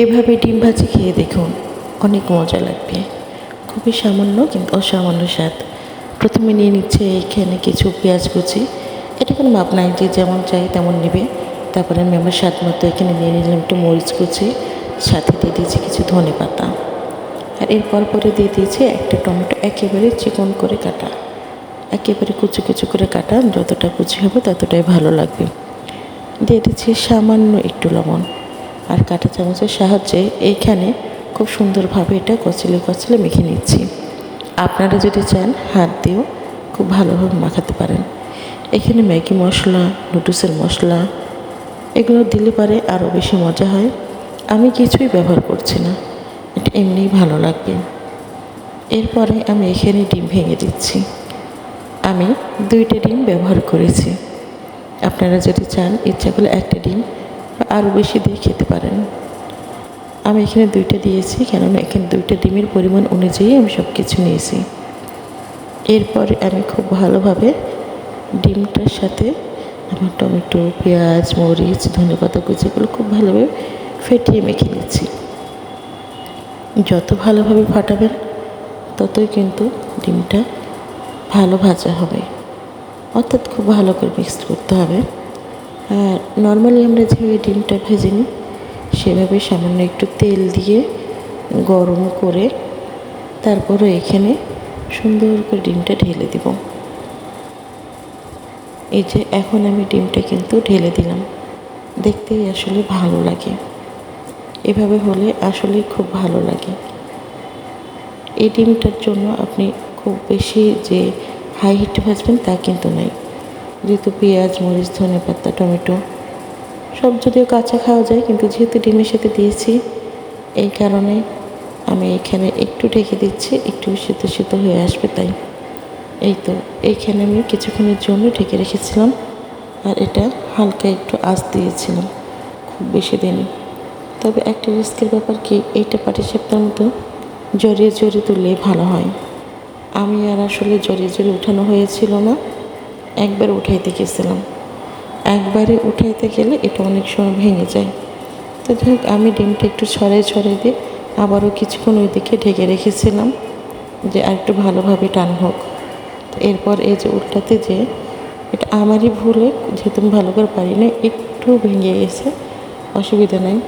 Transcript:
এভাবে ডিম ভাজি খেয়ে দেখুন, অনেক মজা লাগবে। খুবই সামান্য কিন্তু অসামান্য স্বাদ। প্রথমে নিয়ে নিচ্ছে এইখানে কিছু পেঁয়াজ কুচি। এটা কোনো মাপ নাই, যে যেমন চাই তেমন নেবে। তারপরে আমি আমার স্বাদ মতো এখানে নিয়ে নিলাম একটু মরিচ কুচি, সাথে দিয়ে দিয়েছি কিছু ধনেপাতা। আর এরপর পরে দিয়ে দিয়েছি একটা টমেটো একেবারে চিকন করে কাটা, একেবারে কুচি কুচি করে কাটা। যতটা কুচি হবে ততটাই ভালো লাগবে। দিয়ে দিচ্ছি সামান্য একটু লবণ, আর কাঁটা চামচের সাহায্যে এইখানে খুব সুন্দরভাবে এটা কচলে কচলে মেখে নিচ্ছি। আপনারা যদি চান হাত দিয়েও খুব ভালোভাবে মাখাতে পারেন। এখানে ম্যাগি মশলা, নুডলসের মশলা এগুলো দিলে পারে আরও বেশি মজা হয়। আমি কিছুই ব্যবহার করছি না, এটা এমনিই ভালো লাগবে। এরপরে আমি এখানে ডিম ভেঙে দিচ্ছি। আমি 2টা ডিম ব্যবহার করেছি। আপনারা যদি চান ইচ্ছা করলে একটা ডিম বা আরও বেশি দিয়ে খেতে পারেন। আমি এখানে 2টা দিয়েছি, কেননা এখানে 2টা ডিমের পরিমাণ অনুযায়ী আমি সব কিছু নিয়েছি। এরপরে আমি খুব ভালোভাবে ডিমটার সাথে আমার টমেটো, পেঁয়াজ, মরিচ, ধনেপাতা কুচিগুলো খুব ভালোভাবে ফেটিয়ে মেখে নিচ্ছি। যত ভালোভাবে ফাটাবেন ততই কিন্তু ডিমটা ভালো ভাজা হবে, অর্থাৎ খুব ভালো করে মিক্সড করতে হবে। আর নর্মালি আমরা যেভাবে ডিমটা ভেজে নিই সেভাবে সামান্য একটু তেল দিয়ে গরম করে তারপরে এখানে সুন্দর করে ডিমটা ঢেলে দেব। এই যে এখন আমি ডিমটা কিন্তু ঢেলে দিলাম, দেখতেই আসলে ভালো লাগে। এভাবে হলে আসলেই খুব ভালো লাগে। এই ডিমটার জন্য আপনি খুব বেশি যে হাই হিটে ভাজবেন তা কিন্তু নয়, যেহেতু পেঁয়াজ, মরিচ, ধনেপাতা, টমেটো সব যদিও কাঁচা খাওয়া যায়, কিন্তু যেহেতু ডিমের সাথে দিয়েছি এই কারণে আমি এখানে একটু ঢেকে দিচ্ছি, একটু সিদ্ধ সিদ্ধ হয়ে আসবে তাই। এই তো এইখানে আমি কিছুক্ষণের জন্য ঢেকে রেখেছিলাম, আর এটা হালকা একটু আঁচ দিয়েছিলাম, খুব বেশি দিনই। তবে একটা রিস্কের ব্যাপার কি, এইটা পাটিসাপটার মতো জড়িয়ে জড়িয়ে তুললে ভালো হয়। আমি আর আসলে জড়িয়ে জড়িয়ে উঠানো হয়েছিল না, একবার উঠাইতে গেছিলাম। একবারে উঠাইতে গেলে এটা অনেক সময় ভেঙে যায়। তো যাই হোক, আমি ডিমটা একটু ছড়াই ছড়াই দিয়ে আবারও কিছুক্ষণ ওই দিকে ঢেকে রেখেছিলাম যে আর একটু ভালোভাবে টান হোক। তো এরপর এই যে উল্টাতে যে এটা আমারই ভুলে, যেহেতু আমি ভালো করে পারি না, একটু ভেঙে গেছে, অসুবিধা নেই।